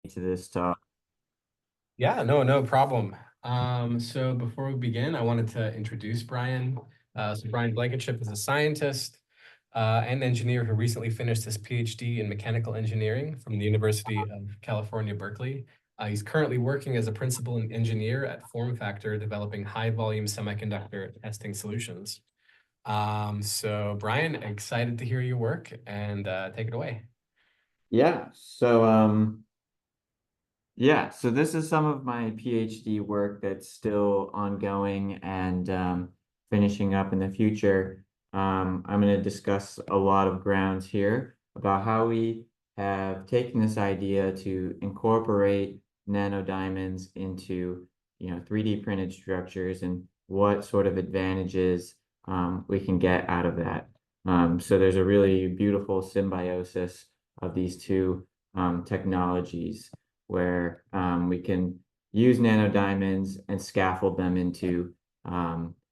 to this talk. Yeah, no problem. So before we begin, I wanted to introduce Brian. So Brian Blankenship is a scientist and engineer who recently finished his PhD in mechanical engineering from the University of California, Berkeley. He's currently working as a principal and engineer at FormFactor, developing high-volume semiconductor testing solutions. So Brian, excited to hear your work and take it away. Yeah, so this is some of my PhD work that's still ongoing and finishing up in the future. I'm going to discuss a lot of grounds here about how we have taken this idea to incorporate nanodiamonds into, 3D printed structures and what sort of advantages we can get out of that. So there's a really beautiful symbiosis of these two technologies where we can use nanodiamonds and scaffold them into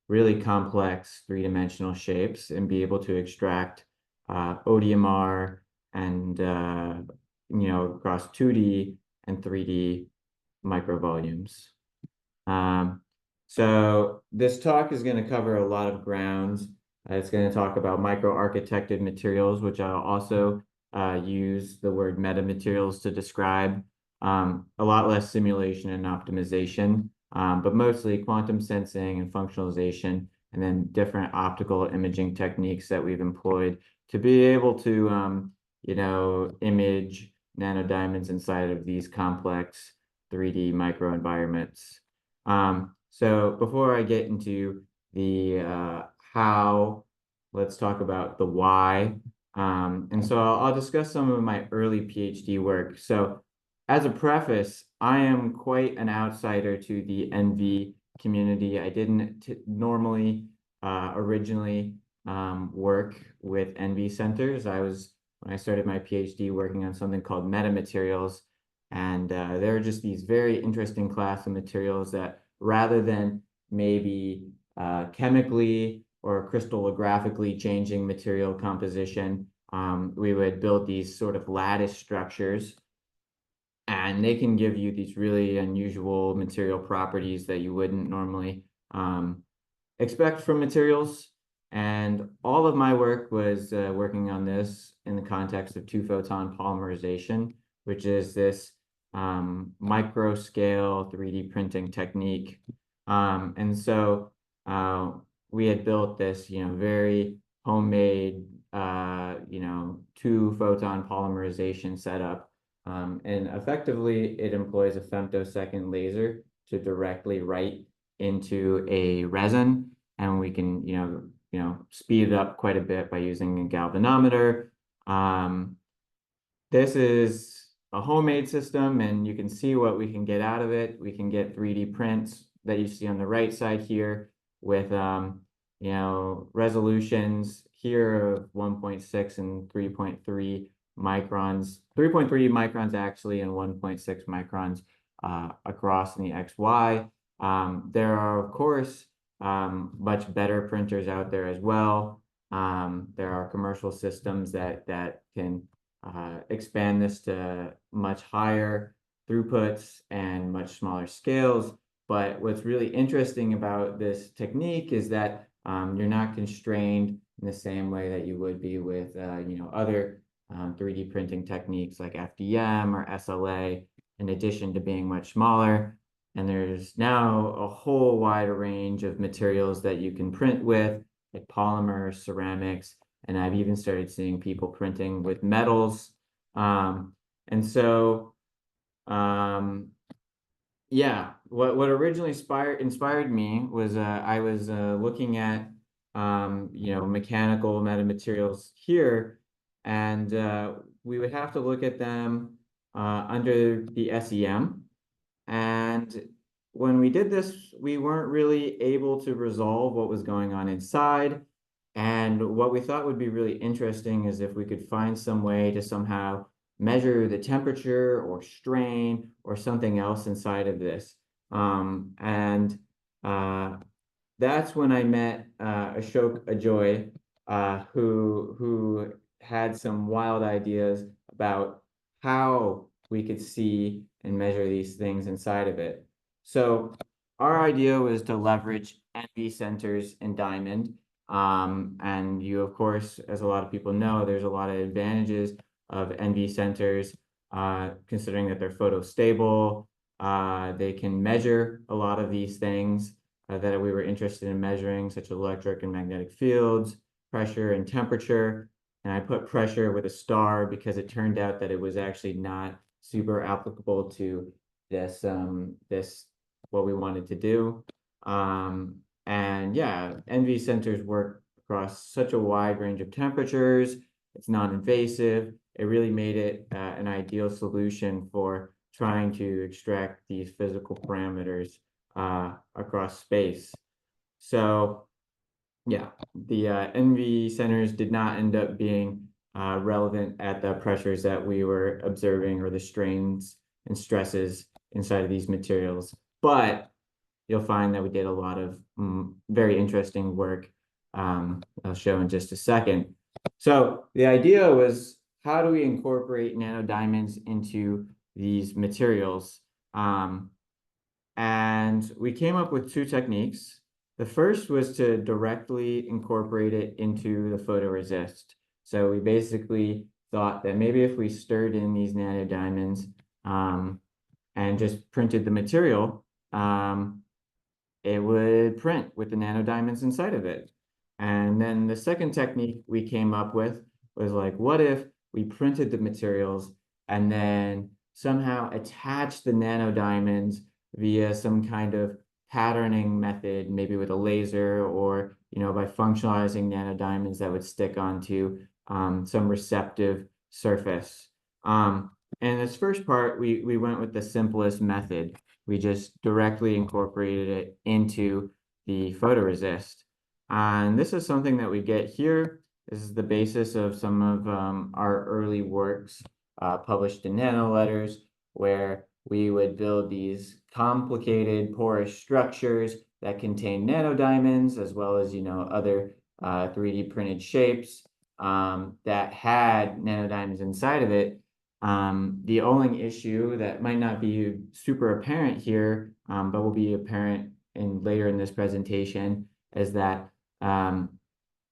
really complex three-dimensional shapes and be able to extract ODMR and across 2D and 3D microvolumes. So this talk is going to cover a lot of grounds. It's going to talk about microarchitected materials, which I'll also use the word metamaterials to describe. A lot less simulation and optimization, but mostly quantum sensing and functionalization, and then different optical imaging techniques that we've employed to be able to, image nanodiamonds inside of these complex 3D microenvironments. So before I get into the how, let's talk about the why. And so I'll discuss some of my early PhD work. So as a preface, I am quite an outsider to the NV community. I didn't normally originally work with NV centers. When I started my PhD, working on something called metamaterials. And there are just these very interesting class of materials that rather than maybe chemically or crystallographically changing material composition, we would build these sort of lattice structures, and they can give you these really unusual material properties that you wouldn't normally expect from materials. And all of my work was working on this in the context of two-photon polymerization, which is this microscale 3D printing technique. And so we had built this, very homemade, two-photon polymerization setup. And effectively, it employs a femtosecond laser to directly write into a resin, and we can, speed it up quite a bit by using a galvanometer. This is a homemade system, and you can see what we can get out of it. We can get 3D prints that you see on the right side here with, resolutions here of 1.6 and 3.3 microns, 3.3 microns actually, and 1.6 microns across in the XY. There are, of course, much better printers out there as well. There are commercial systems that can expand this to much higher throughputs and much smaller scales. But what's really interesting about this technique is that you're not constrained in the same way that you would be with other 3D printing techniques like FDM or SLA, in addition to being much smaller. And there's now a whole wide range of materials that you can print with, like polymers, ceramics, and I've even started seeing people printing with metals. And so, yeah, what originally inspired me was I was looking at mechanical metamaterials here, and we would have to look at them under the SEM. And when we did this, we weren't really able to resolve what was going on inside. And what we thought would be really interesting is if we could find some way to somehow measure the temperature or strain or something else inside of this. And that's when I met Ashok Ajoy, who had some wild ideas about how we could see and measure these things inside of it. So our idea was to leverage NV centers in diamond. And you, of course, as a lot of people know, there's a lot of advantages of NV centers, considering that they're photostable. They can measure a lot of these things that we were interested in measuring, such as electric and magnetic fields, pressure and temperature. And I put pressure with a star because it turned out that it was actually not super applicable to this what we wanted to do. And yeah, NV centers work across such a wide range of temperatures. It's non-invasive. It really made it an ideal solution for trying to extract these physical parameters across space. So yeah, the NV centers did not end up being relevant at the pressures that we were observing or the strains and stresses inside of these materials. But you'll find that we did a lot of very interesting work. I'll show in just a second. So the idea was, how do we incorporate nanodiamonds into these materials? And we came up with two techniques. The first was to directly incorporate it into the photoresist. So we basically thought that maybe if we stirred in these nanodiamonds and just printed the material, it would print with the nanodiamonds inside of it. And then the second technique we came up with was like, what if we printed the materials and then somehow attached the nanodiamonds via some kind of patterning method, maybe with a laser or, by functionalizing nanodiamonds that would stick onto some receptive surface. And this first part, we went with the simplest method. We just directly incorporated it into the photoresist. And this is something that we get here. This is the basis of some of our early works published in Nano Letters, where we would build these complicated porous structures that contain nanodiamonds, as well as, other 3D printed shapes that had nanodiamonds inside of it. The only issue that might not be super apparent here, but will be apparent later in this presentation, is that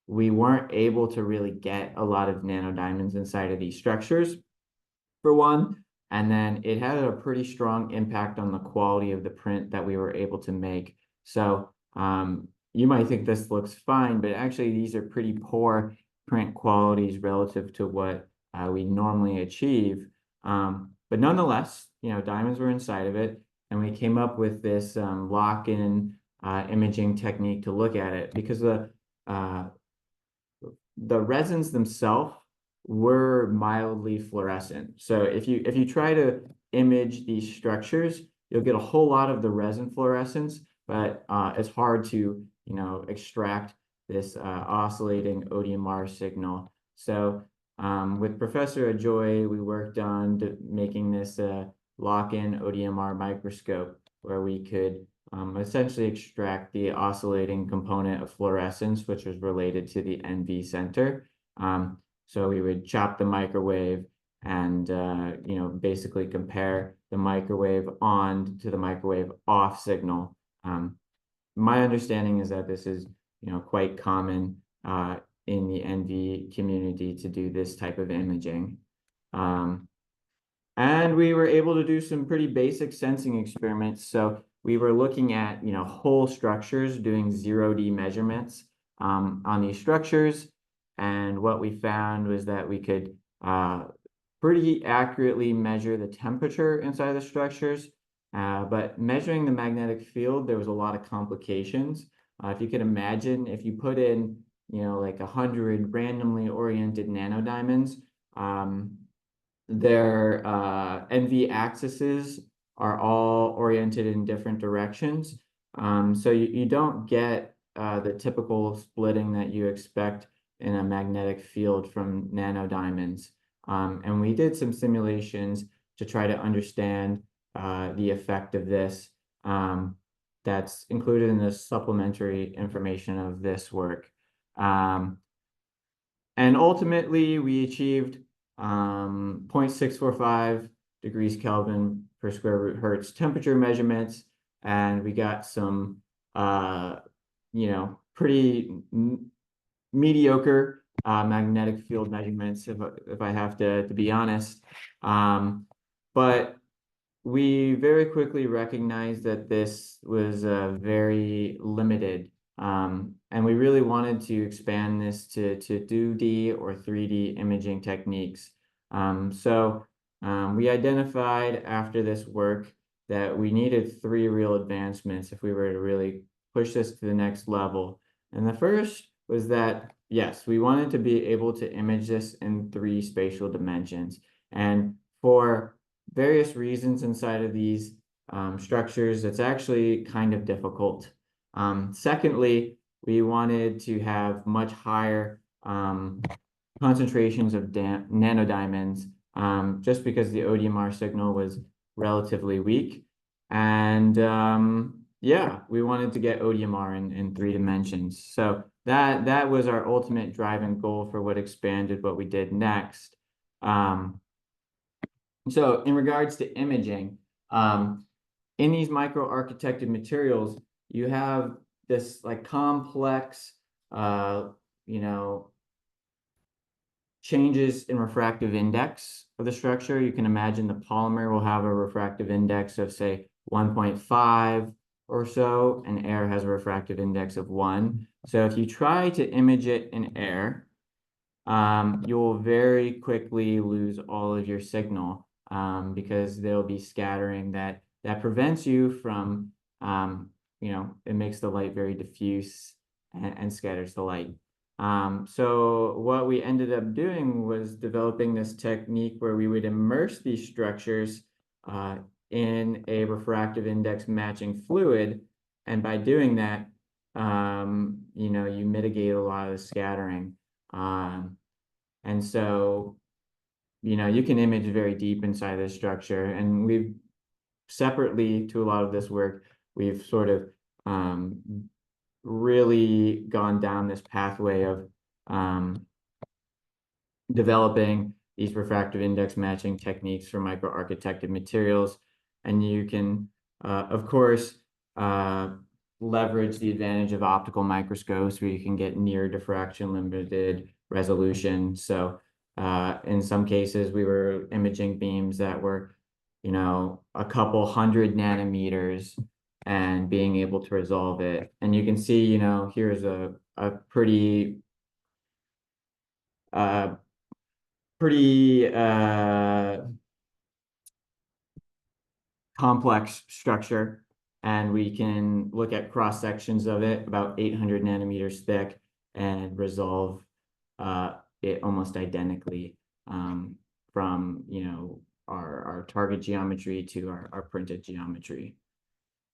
we weren't able to really get a lot of nanodiamonds inside of these structures, for one, and then it had a pretty strong impact on the quality of the print that we were able to make. So you might think this looks fine, but actually these are pretty poor print qualities relative to what we normally achieve. But nonetheless, diamonds were inside of it, and we came up with this lock-in imaging technique to look at it, because the resins themselves were mildly fluorescent. So if you try to image these structures, you'll get a whole lot of the resin fluorescence, but it's hard to extract this oscillating ODMR signal. So with Professor Ajoy, we worked on making this lock-in ODMR microscope, where we could essentially extract the oscillating component of fluorescence, which was related to the NV center. So we would chop the microwave and basically compare the microwave on to the microwave off signal. My understanding is that this is quite common in the NV community to do this type of imaging. And we were able to do some pretty basic sensing experiments. So we were looking at whole structures, doing 0D measurements on these structures. And what we found was that we could pretty accurately measure the temperature inside the structures. But measuring the magnetic field, there was a lot of complications. If you could imagine, if you put in like 100 randomly oriented nanodiamonds, their NV axes are all oriented in different directions. So you don't get the typical splitting that you expect in a magnetic field from nanodiamonds. And we did some simulations to try to understand the effect of this. That's included in the supplementary information of this work. And ultimately, we achieved 0.645 degrees Kelvin per square root Hertz temperature measurements, and we got some, pretty mediocre magnetic field measurements, if I have to be honest. But we very quickly recognized that this was very limited, and we really wanted to expand this to 2D or 3D imaging techniques. So we identified after this work that we needed 3 real advancements if we were to really push this to the next level. And the first was that, yes, we wanted to be able to image this in 3 spatial dimensions. And for various reasons inside of these structures, it's actually kind of difficult. Secondly, we wanted to have much higher concentrations of nanodiamonds, just because the ODMR signal was relatively weak. And yeah, we wanted to get ODMR in 3 dimensions. So that was our ultimate driving goal for what expanded what we did next. So in regards to imaging, in these microarchitected materials, you have this like complex, changes in refractive index of the structure. You can imagine the polymer will have a refractive index of, say, 1.5 or so, and air has a refractive index of 1. So if you try to image it in air, you'll very quickly lose all of your signal, because there'll be scattering that prevents you from, it makes the light very diffuse and scatters the light. So what we ended up doing was developing this technique where we would immerse these structures in a refractive index matching fluid. And by doing that, you mitigate a lot of the scattering. And so, you can image very deep inside this structure. And we've separately to a lot of this work, we've sort of really gone down this pathway of developing these refractive index matching techniques for microarchitected materials. And you can, of course, leverage the advantage of optical microscopes where you can get near diffraction limited resolution. So in some cases, we were imaging beams that were, a couple 100 nanometers and being able to resolve it. And you can see, here's a pretty complex structure, and we can look at cross sections of it about 800 nanometers thick and resolve it almost identically, from our target geometry to our printed geometry.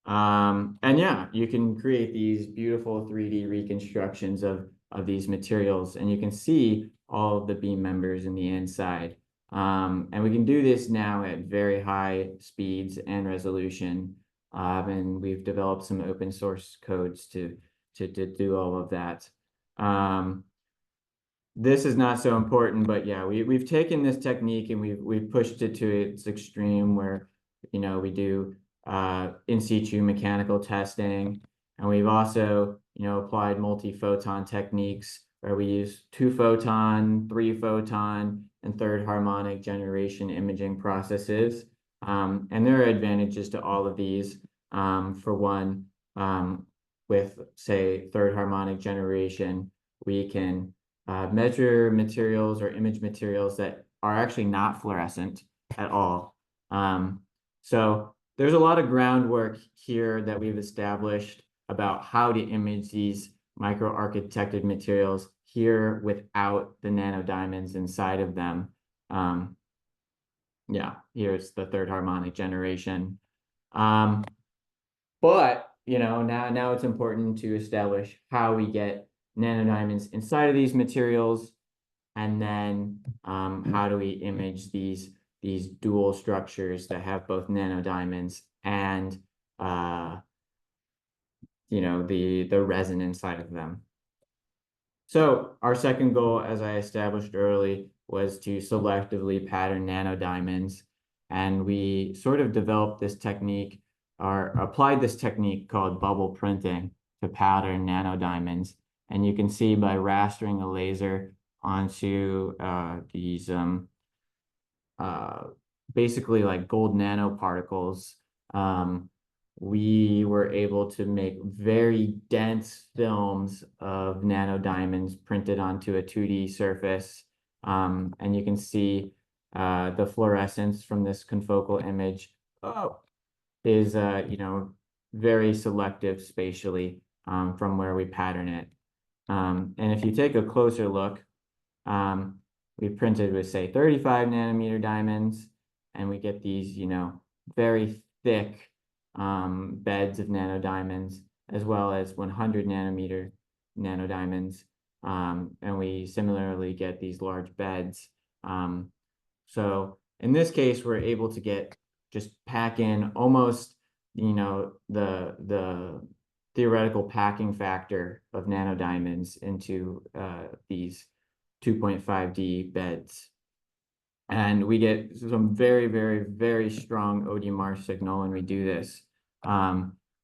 And yeah, you can create these beautiful 3D reconstructions of these materials, and you can see all of the beam members in the inside. And we can do this now at very high speeds and resolution. And we've developed some open source codes to do all of that. This is not so important, but yeah, we've taken this technique and we've pushed it to its extreme where, we do in situ mechanical testing, and we've also, applied multi-photon techniques where we use 2-photon, 3-photon, and third harmonic generation imaging processes. And there are advantages to all of these. For one, with, say, third harmonic generation, we can measure materials or image materials that are actually not fluorescent at all. So there's a lot of groundwork here that we've established about how to image these microarchitected materials here without the nanodiamonds inside of them. Yeah, here's the third harmonic generation. But now it's important to establish how we get nanodiamonds inside of these materials, and then how do we image these dual structures that have both nanodiamonds and the resin inside of them. So our second goal, as I established early, was to selectively pattern nanodiamonds. And we sort of developed this technique or applied this technique called bubble printing to pattern nanodiamonds. And you can see by rastering a laser onto these uh, basically like gold nanoparticles, we were able to make very dense films of nanodiamonds printed onto a 2D surface. And you can see the fluorescence from this confocal image is, very selective spatially from where we pattern it. And if you take a closer look, we printed with, say, 35 nanometer diamonds, and we get these, very thick beds of nanodiamonds, as well as 100 nanometer nanodiamonds. And we similarly get these large beds. So in this case, we're able to just pack in almost, the theoretical packing factor of nanodiamonds into these 2.5D beds. And we get some very, very, very strong ODMR signal when we do this.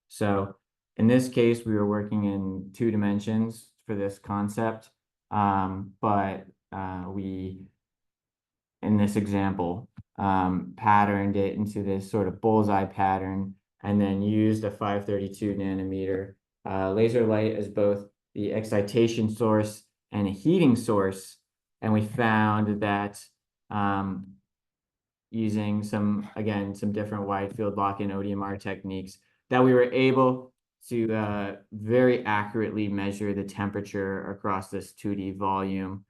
So in this case, we were working in 2 dimensions for this concept, but we, in this example, patterned it into this sort of bullseye pattern, and then used a 532 nanometer laser light as both the excitation source and a heating source. And we found that using some different wide field lock-in ODMR techniques, that we were able to very accurately measure the temperature across this 2D volume.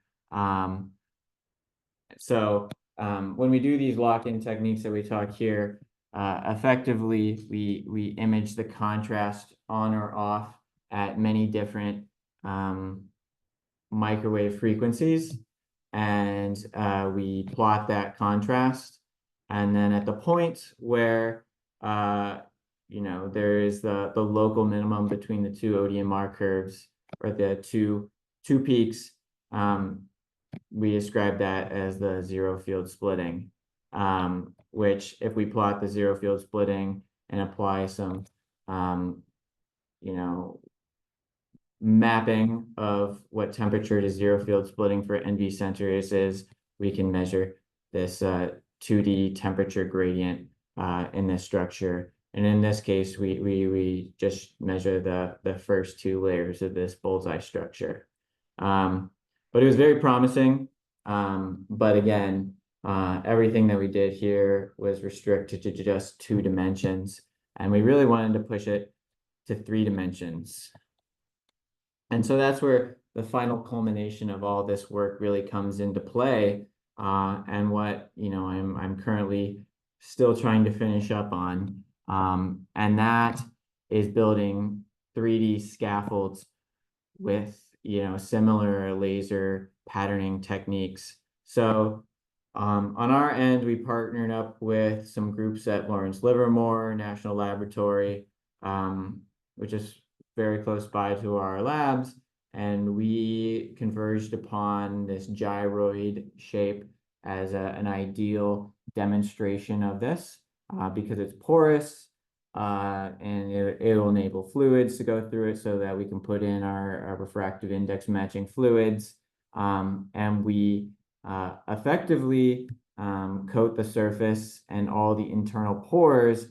So when we do these lock-in techniques that we talk here, effectively we image the contrast on or off at many different microwave frequencies, and we plot that contrast. And then at the point where there is the local minimum between the 2 ODMR curves, or the two peaks, we describe that as the zero field splitting, which, if we plot the zero field splitting and apply some mapping of what temperature to zero field splitting for NV centers is, we can measure this 2D temperature gradient in this structure. And in this case, we just measure the first 2 layers of this bullseye structure. But it was very promising. But again, everything that we did here was restricted to just 2 dimensions, and we really wanted to push it to 3 dimensions. And so that's where the final culmination of all this work really comes into play, and what I'm currently still trying to finish up on, and that is building 3D scaffolds with similar laser patterning techniques. So on our end, we partnered up with some groups at Lawrence Livermore National Laboratory, which is very close by to our labs, and we converged upon this gyroid shape as an ideal demonstration of this, because it's porous, and it will enable fluids to go through it, so that we can put in our refractive index matching fluids, and we effectively coat the surface and all the internal pores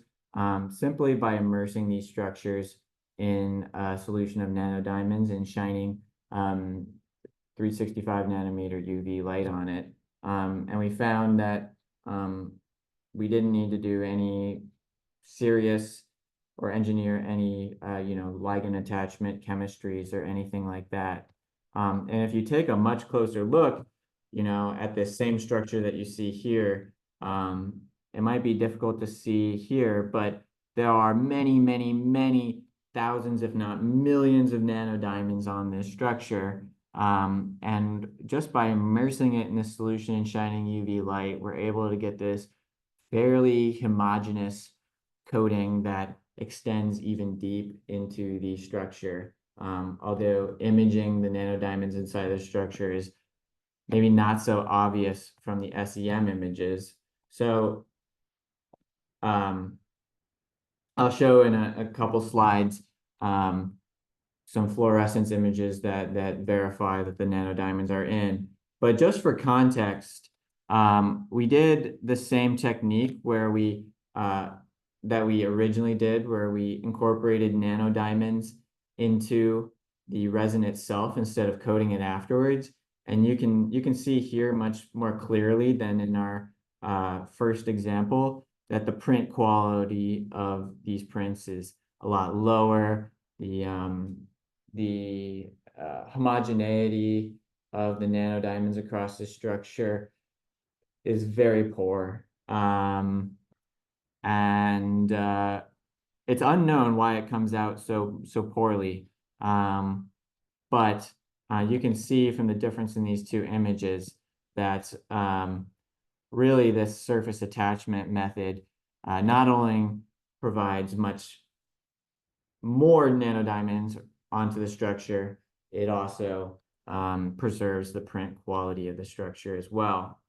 simply by immersing these structures in a solution of nanodiamonds and shining 365 nanometer UV light on it. And we found that we didn't need to do any serious or engineer any ligand attachment chemistries or anything like that. And if you take a much closer look at this same structure that you see here, it might be difficult to see here, but there are many, many, many thousands, if not millions, of nanodiamonds on this structure. And just by immersing it in this solution and shining UV light, we're able to get this fairly homogeneous coating that extends even deep into the structure. Although imaging the nanodiamonds inside the structure is maybe not so obvious from the SEM images. So I'll show in a couple slides some fluorescence images that verify that the nanodiamonds are in. But just for context, we did the same technique where that we originally did, where we incorporated nanodiamonds into the resin itself instead of coating it afterwards. And you can see here much more clearly than in our first example that the print quality of these prints is a lot lower. The homogeneity of the nanodiamonds across the structure is very poor. And it's unknown why it comes out so poorly. But you can see from the difference in these two images that really this surface attachment method not only provides much more nanodiamonds onto the structure, it also preserves the print quality of the structure as well.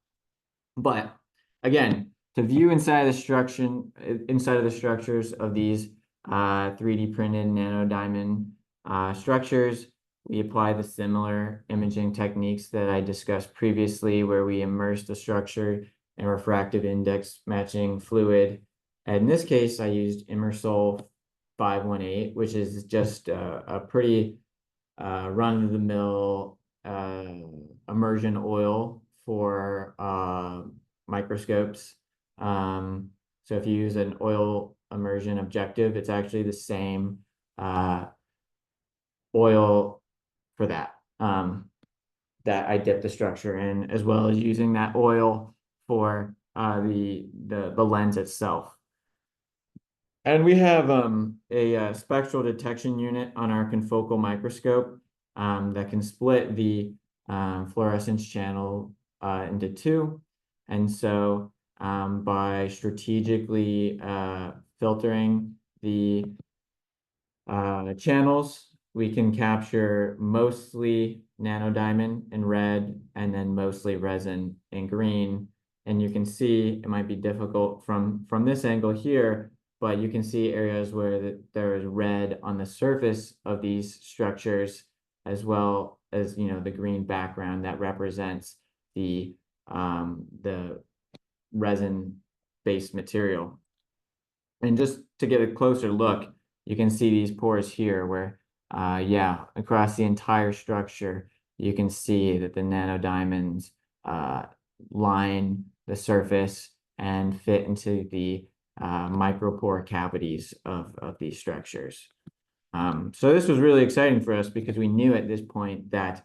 But again, to view inside the structures of these 3D printed nanodiamond structures, we apply the similar imaging techniques that I discussed previously, where we immerse the structure in refractive index matching fluid. And in this case, I used Immersol 518, which is just a pretty run-of-the-mill immersion oil for microscopes. So if you use an oil immersion objective, it's actually the same oil for that that I dip the structure in, as well as using that oil for the lens itself. And we have a spectral detection unit on our confocal microscope that can split the fluorescence channel into two. And so by strategically filtering the channels, we can capture mostly nanodiamond in red and then mostly resin in green. And you can see it might be difficult from this angle here, but you can see areas where there is red on the surface of these structures, as well as the green background that represents the resin-based material. And just to get a closer look, you can see these pores here where, yeah, across the entire structure, you can see that the nanodiamonds line the surface and fit into the micropore cavities of these structures. So this was really exciting for us because we knew at this point that,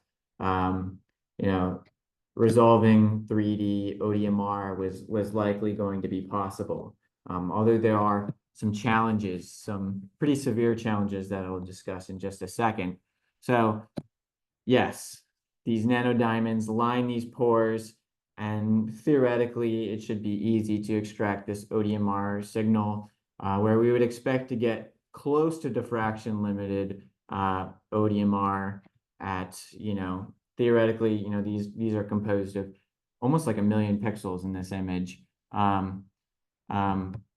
resolving 3D ODMR was likely going to be possible. Although there are some challenges, some pretty severe challenges that I'll discuss in just a second. So yes, these nanodiamonds line these pores, and theoretically it should be easy to extract this ODMR signal where we would expect to get close to diffraction limited ODMR at, theoretically, these are composed of almost like 1 million pixels in this image.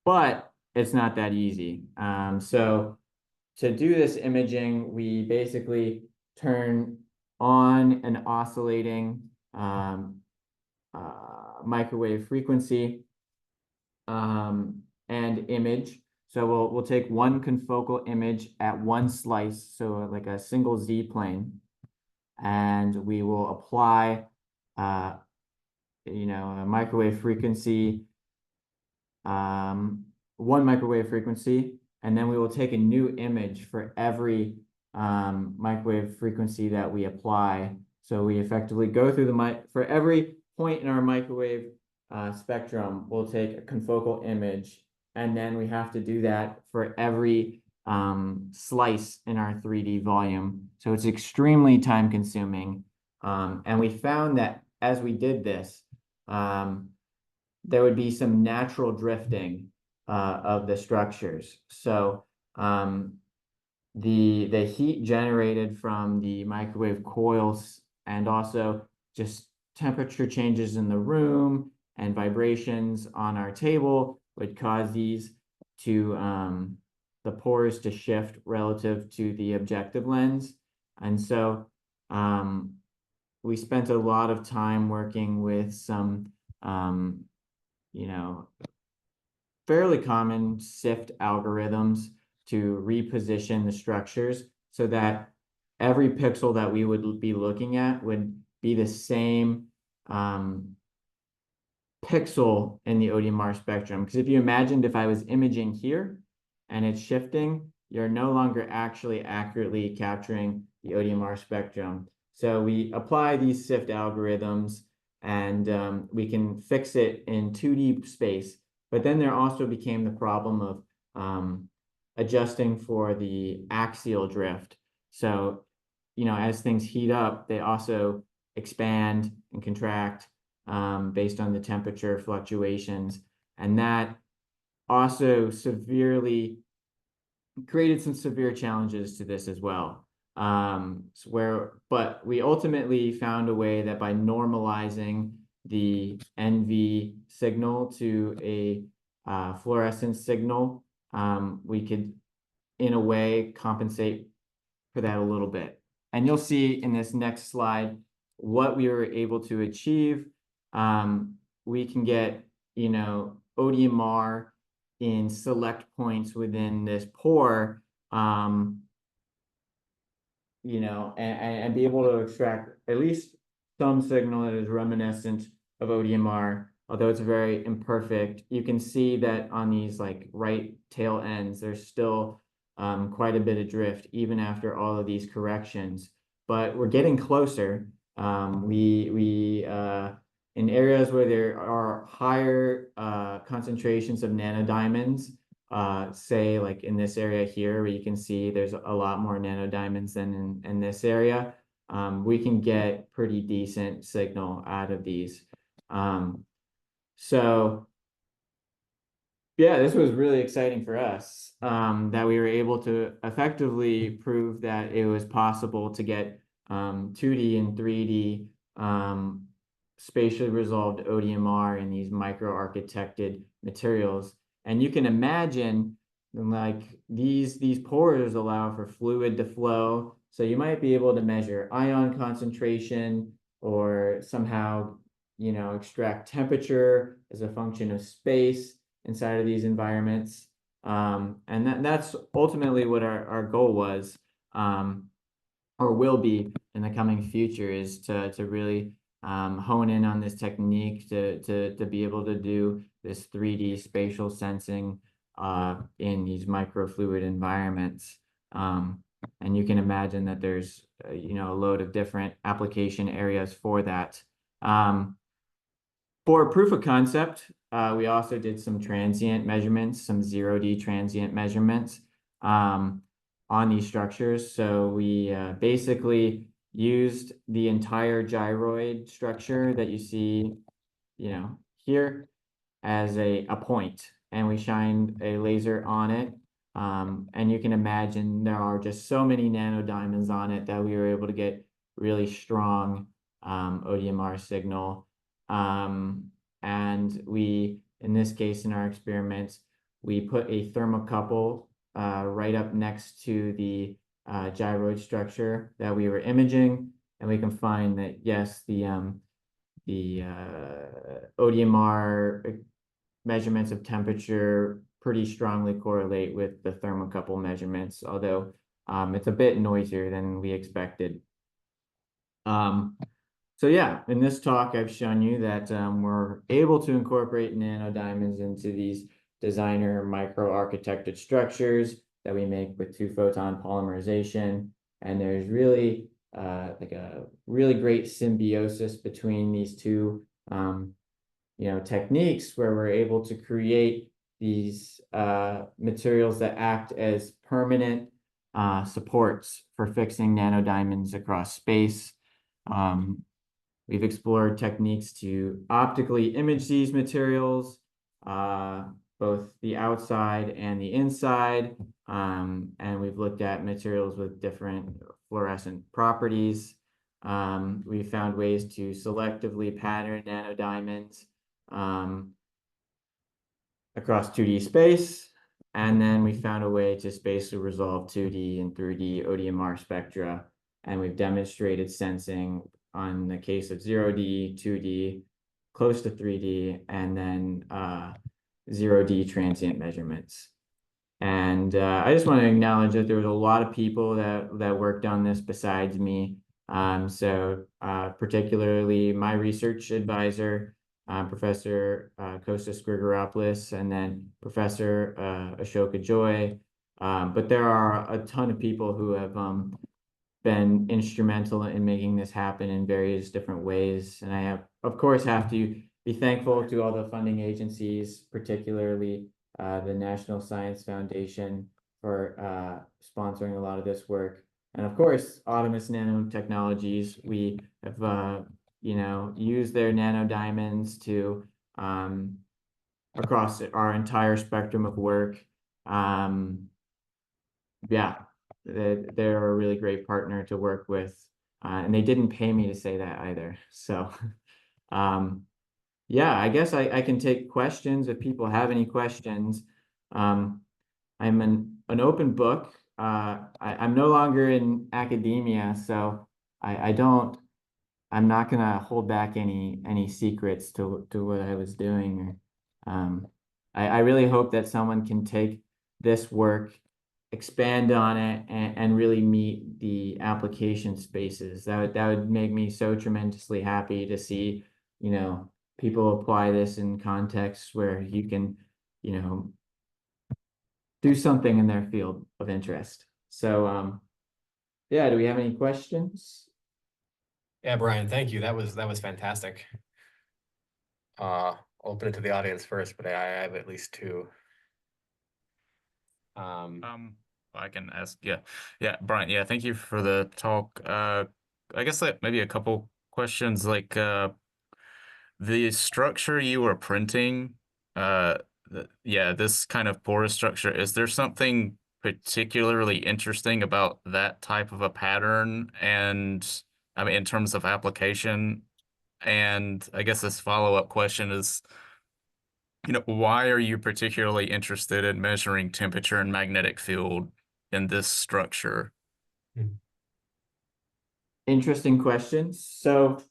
But it's not that easy. So to do this imaging, we basically turn on an oscillating microwave frequency and image. So we'll take one confocal image at one slice, so like a single Z plane, and we will apply a microwave frequency, one microwave frequency, and then we will take a new image for every microwave frequency that we apply. So we effectively go through for every point in our microwave spectrum, we'll take a confocal image, and then we have to do that for every slice in our 3D volume. So it's extremely time consuming. And we found that as we did this, there would be some natural drifting of the structures. So the heat generated from the microwave coils, and also just temperature changes in the room and vibrations on our table would cause these to the pores to shift relative to the objective lens. And so we spent a lot of time working with some, you know, fairly common SIFT algorithms to reposition the structures so that every pixel that we would be looking at would be the same pixel in the ODMR spectrum. Because if you imagined if I was imaging here and it's shifting, you're no longer actually accurately capturing the ODMR spectrum. So we apply these SIFT algorithms and we can fix it in 2D space. But then there also became the problem of adjusting for the axial drift. So, as things heat up, they also expand and contract based on the temperature fluctuations. And that also severely created some severe challenges to this as well. But we ultimately found a way that by normalizing the NV signal to a fluorescence signal, we could, in a way, compensate for that a little bit. And you'll see in this next slide what we were able to achieve. We can get, ODMR in select points within this pore, and be able to extract at least some signal that is reminiscent of ODMR, although it's very imperfect. You can see that on these right tail ends, there's still quite a bit of drift even after all of these corrections, but we're getting closer. In areas where there are higher concentrations of nanodiamonds, say like in this area here, where you can see there's a lot more nanodiamonds than in this area, we can get pretty decent signal out of these. So yeah, this was really exciting for us, that we were able to effectively prove that it was possible to get 2D and 3D spatially resolved ODMR in these microarchitected materials. And you can imagine these pores allow for fluid to flow. So you might be able to measure ion concentration or somehow, extract temperature as a function of space inside of these environments. And that's ultimately what our goal was, or will be in the coming future, is to really hone in on this technique to be able to do this 3D spatial sensing in these microfluid environments. And you can imagine that there's a load of different application areas for that. For proof of concept, we also did some transient measurements, some 0D transient measurements on these structures. So we basically used the entire gyroid structure that you see, here as a point, and we shined a laser on it. And you can imagine there are just so many nanodiamonds on it that we were able to get really strong ODMR signal. And we, in this case, in our experiments, we put a thermocouple right up next to the gyroid structure that we were imaging, and we can find that, yes, the ODMR measurements of temperature pretty strongly correlate with the thermocouple measurements, although it's a bit noisier than we expected. So yeah, in this talk, I've shown you that we're able to incorporate nanodiamonds into these designer microarchitected structures that we make with two-photon polymerization. And there's really like a really great symbiosis between these two techniques, where we're able to create these materials that act as permanent supports for fixing nanodiamonds across space. We've explored techniques to optically image these materials, both the outside and the inside, and we've looked at materials with different fluorescent properties. We found ways to selectively pattern nanodiamonds. across 2D space. And then we found a way to spatially resolve 2D and 3D ODMR spectra. And we've demonstrated sensing on the case of 0D, 2D, close to 3D, and then 0D transient measurements. And I just want to acknowledge that there was a lot of people that worked on this besides me. So particularly my research advisor, Professor Kostas Grigoropoulos, and then Professor Ashoka Joy. But there are a ton of people who have been instrumental in making this happen in various different ways. And I have, of course, have to be thankful to all the funding agencies, particularly the National Science Foundation for sponsoring a lot of this work. And of course, Optimus Nanotechnologies, we have, used their nanodiamonds to, across our entire spectrum of work. Yeah, they're a really great partner to work with. And they didn't pay me to say that either. So, yeah, I guess I can take questions if people have any questions. I'm an open book. I'm no longer in academia, so I'm not gonna hold back any secrets to what I was doing. I really hope that someone can take this work, expand on it, and really meet the application spaces. That would make me so tremendously happy to see, people apply this in contexts where you can, do something in their field of interest. So, yeah, do we have any questions? Yeah, Brian, thank you. That was fantastic. I'll open it to the audience first, but I have at least two. I can ask. Yeah, Brian. Yeah, thank you for the talk. I guess like maybe a couple questions. Like, the structure you were printing. Yeah, this kind of porous structure. Is there something particularly interesting about that type of a pattern? And I mean, in terms of application. And I guess this follow-up question is, why are you particularly interested in measuring temperature and magnetic field in this structure? Interesting questions. So,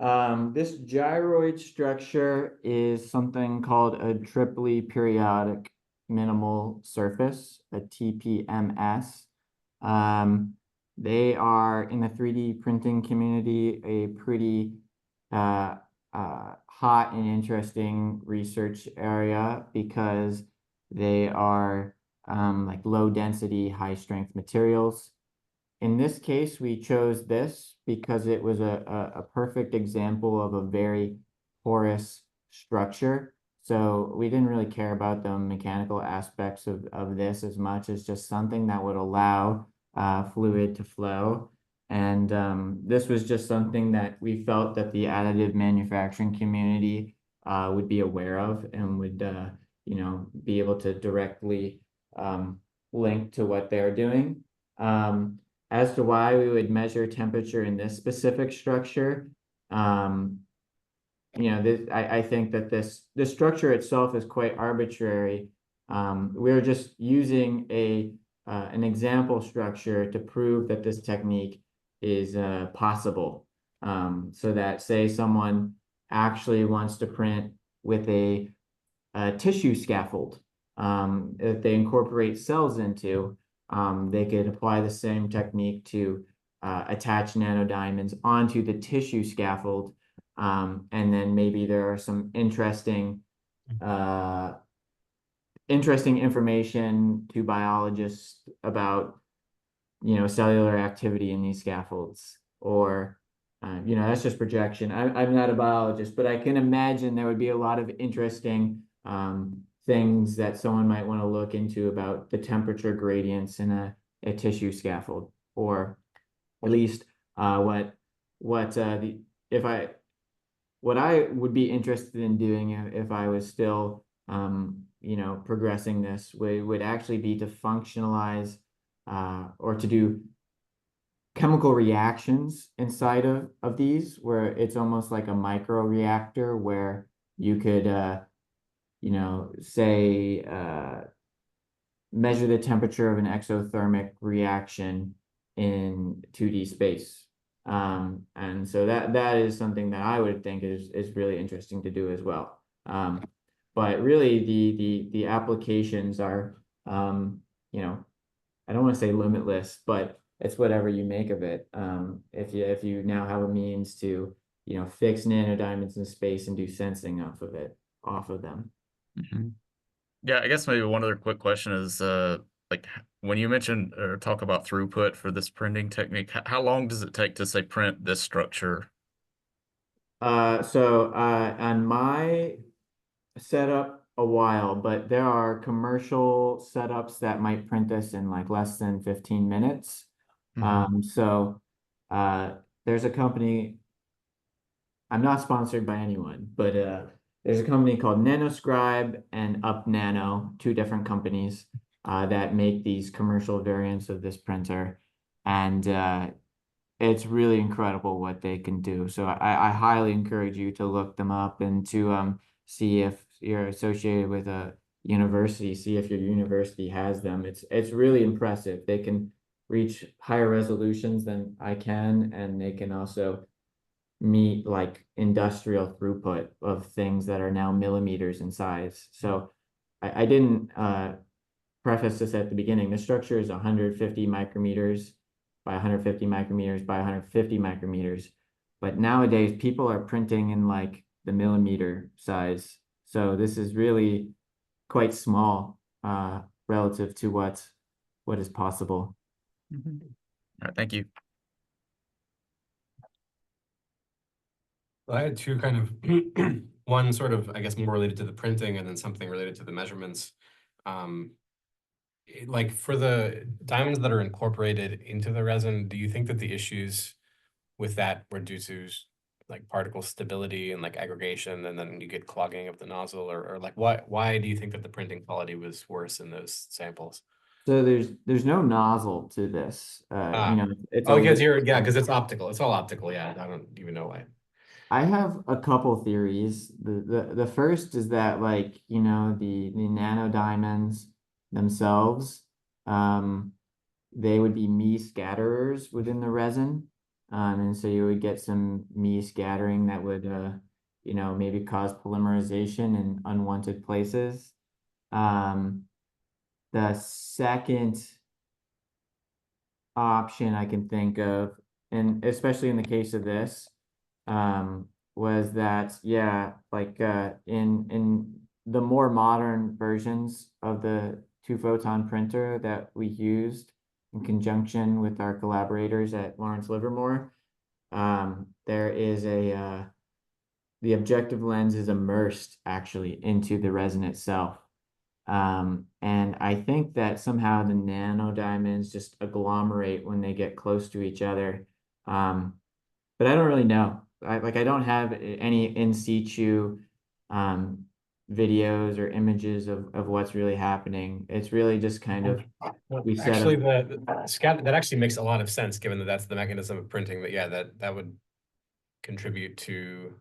this gyroid structure is something called a triply periodic minimal surface, a TPMS. They are in the 3D printing community a pretty hot and interesting research area because they are like low density, high strength materials. In this case, we chose this because it was a perfect example of a very porous structure. So we didn't really care about the mechanical aspects of this as much as just something that would allow fluid to flow. And this was just something that we felt that the additive manufacturing community would be aware of and would be able to directly link to what they're doing. As to why we would measure temperature in this specific structure, I think that this structure itself is quite arbitrary. We're just using an example structure to prove that this technique is possible. So that say someone actually wants to print with a tissue scaffold that they incorporate cells into. They could apply the same technique to attach nanodiamonds onto the tissue scaffold. And then maybe there are some interesting information to biologists about, cellular activity in these scaffolds. Or, that's just projection. I'm not a biologist, but I can imagine there would be a lot of interesting things that someone might want to look into about the temperature gradients in a tissue scaffold, or at least what I would be interested in doing if I was still progressing this would actually be to functionalize or to do chemical reactions inside of these, where it's almost like a micro reactor where you could say measure the temperature of an exothermic reaction in 2D space. And so that is something that I would think is really interesting to do as well. But really the applications are, I don't want to say limitless, but it's whatever you make of it. If you now have a means to, fix nanodiamonds in space and do sensing off of them. Mhm. Yeah, I guess maybe one other quick question is like when you mentioned or talk about throughput for this printing technique, how long does it take to say print this structure? On my setup a while, but there are commercial setups that might print this in like less than 15 minutes. Hmm. So there's a company, I'm not sponsored by anyone, but there's a company called Nanoscribe and Up Nano, two different companies that make these commercial variants of this printer. And it's really incredible what they can do. So I highly encourage you to look them up and to see if you're associated with a university, see if your university has them. It's really impressive. They can reach higher resolutions than I can, and they can also meet like industrial throughput of things that are now millimeters in size. So I didn't preface this at the beginning. The structure is 150 micrometers by 150 micrometers by 150 micrometers. But nowadays, people are printing in like the millimeter size. So this is really quite small relative to what is possible. Hmm. All right, thank you. Well, I had two kind of one sort of, I guess, more related to the printing and then something related to the measurements. Um, like for the diamonds that are incorporated into the resin, do you think that the issues with that were due to like particle stability and like aggregation, and then you get clogging of the nozzle, or like why do you think that the printing quality was worse in those samples? So there's no nozzle to this. Ah, It's a oh, because liquid. yeah, because it's optical. It's all optical. Yeah, I don't even know why. I have a couple theories. The first is that like, the nanodiamonds themselves, um, they would be me scatterers within the resin. And so you would get some me scattering that would maybe cause polymerization in unwanted places. Um, the second option I can think of, and especially in the case of this, was that yeah, like in the more modern versions of the two-photon printer that we used in conjunction with our collaborators at Lawrence Livermore, there is the objective lens is immersed actually into the resin itself. And I think that somehow the nanodiamonds just agglomerate when they get close to each other. Um, but I don't really know. I don't have any in situ um, videos or images of what's really happening. It's really just kind of Well, we set actually, up. the scat that actually makes a lot of sense, given that that's the mechanism of printing. That yeah, that would contribute to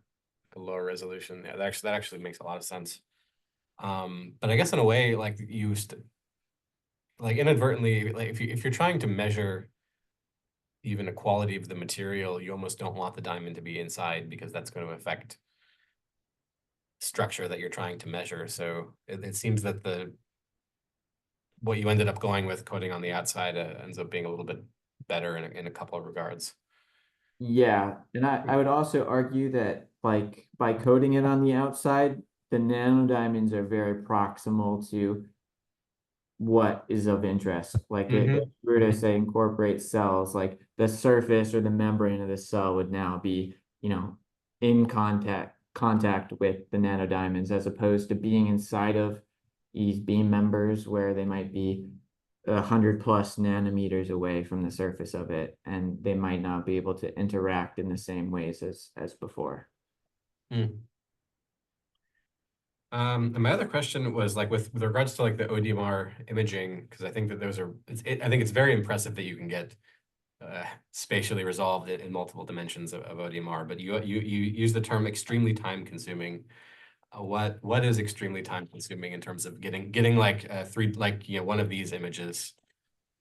a lower resolution. Yeah, that actually makes a lot of sense. But I guess in a way, like like inadvertently, like if you're trying to measure even the quality of the material, you almost don't want the diamond to be inside because that's going to affect structure that you're trying to measure. So it seems that the what you ended up going with coating on the outside ends up being a little bit better in a couple of regards. Yeah, and I would also argue that like by coating it on the outside, the nanodiamonds are very proximal to what is of interest. Like if Mm-hmm. we were to say incorporate cells, like the surface or the membrane of the cell would now be, in contact with the nanodiamonds as opposed to being inside of these beam members where they might be 100+ nanometers away from the surface of it, and they might not be able to interact in the same ways as before. Mm. And my other question was like with regards to like the ODMR imaging, because I think that those are I think it's very impressive that you can get spatially resolved in multiple dimensions of ODMR, but you use the term extremely time consuming. what is extremely time consuming in terms of getting like one of these images?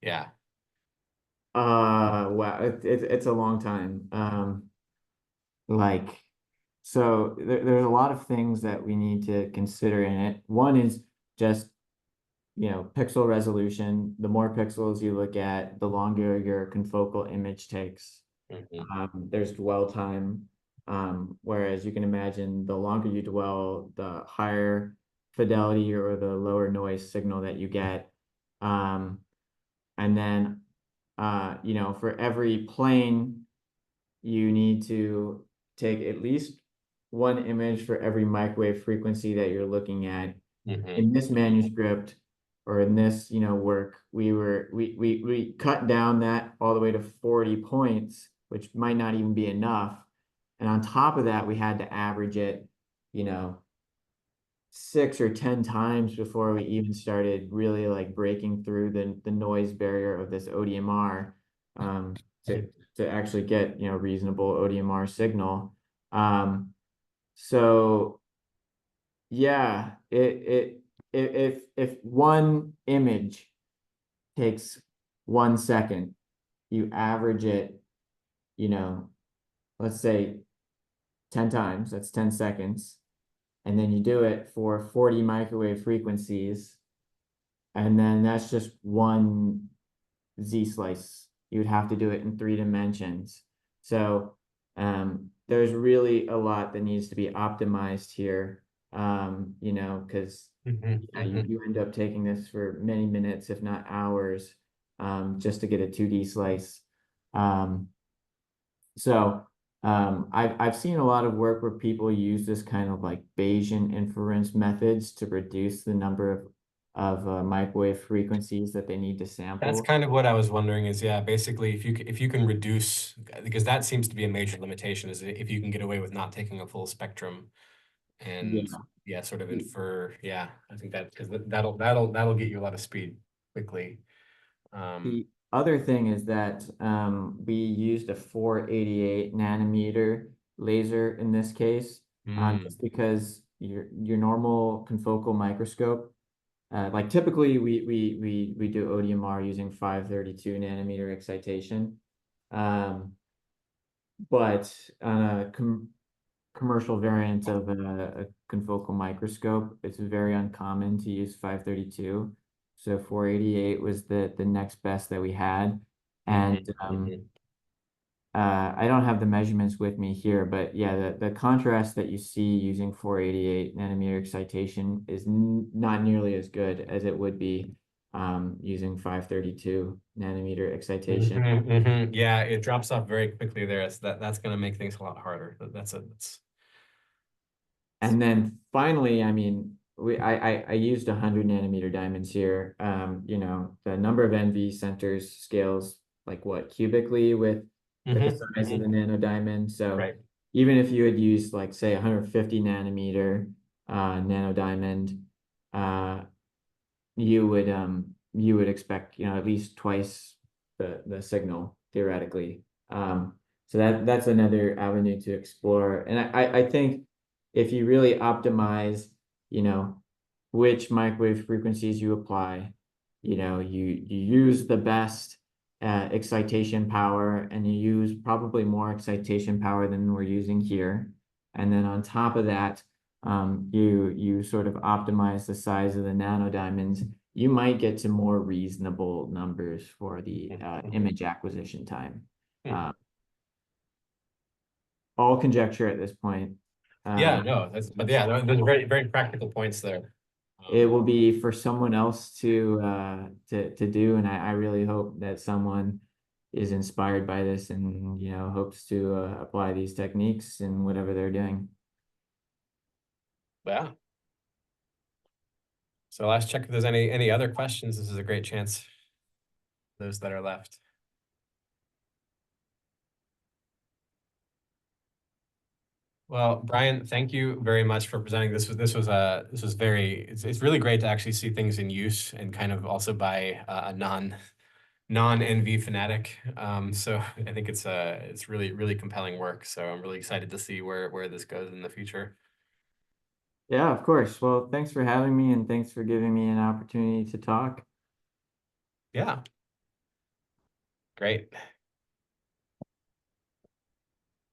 Yeah. Wow, it's a long time. Like, so there's a lot of things that we need to consider in it. One is just, pixel resolution. The more pixels you look at, the longer your confocal image takes. Mhm. There's dwell time. Whereas you can imagine the longer you dwell, the higher fidelity or the lower noise signal that you get. Um, and then, for every plane, you need to take at least one image for every microwave frequency that you're looking at. In this manuscript or in this, work, we cut down that all the way to 40 points, which might not even be enough. And on top of that, we had to average it, you know, 6 or 10 times before we even started really like breaking through the noise barrier of this ODMR to actually get reasonable ODMR signal. So yeah, if one image takes 1 second, you average it, you know, let's say 10 times, that's 10 seconds, and then you do it for 40 microwave frequencies, and then that's just one Z slice. You would have to do it in 3 dimensions. So there's really a lot that needs to be optimized here. Because you end up taking this for many minutes, if not hours, just to get a 2D slice. Um, I've seen a lot of work where people use this kind of like Bayesian inference methods to reduce the number of microwave frequencies that they need to That's sample. kind of what I was wondering is, yeah, basically if you can reduce, because that seems to be a major limitation, is if you can get away with not taking a full spectrum and Yeah. yeah, sort of infer, yeah, I think that because that'll get you a lot of speed quickly. The other thing is that we used a 488 nanometer laser in this case, Mm, just because your normal confocal microscope, like typically we do ODMR using 532 nanometer excitation, um, but on a commercial variant of a confocal microscope, it's very uncommon to use 532. So 488 was the next best that we had. And mhm, mhm. I don't have the measurements with me here, but yeah, the contrast that you see using 488 nanometer excitation is not nearly as good as it would be using 532 nanometer excitation. Yeah, it drops off very quickly there. So that's going to make things a lot harder. And then finally, I mean, I used 100 nanometer diamonds here. The number of NV centers scales like what, cubically with the size of the nano diamond. So Right. even if you had used like say 150 nanometer nano diamond, uh, you would expect, at least twice the signal theoretically. So that's another avenue to explore. And I think if you really optimize, you know, which microwave frequencies you apply, you use the best excitation power, and you use probably more excitation power than we're using here. And then on top of that, you sort of optimize the size of the nanodiamonds, you might get to more reasonable numbers for the image acquisition time. Uh, all conjecture at this point. Yeah, Uh, no, but yeah, those are very, very practical points there. it will be for someone else to do, and I really hope that someone is inspired by this and hopes to apply these techniques in whatever they're doing. Yeah. So let's check if there's any other questions. This is a great chance. Those that are left. Well, Brian, thank you very much for presenting. This was very, it's really great to actually see things in use and kind of also by a non-NV fanatic. So I think it's really, really compelling work. So I'm really excited to see where this goes in the future. Yeah, of course. Well, thanks for having me and thanks for giving me an opportunity to talk. Yeah, great.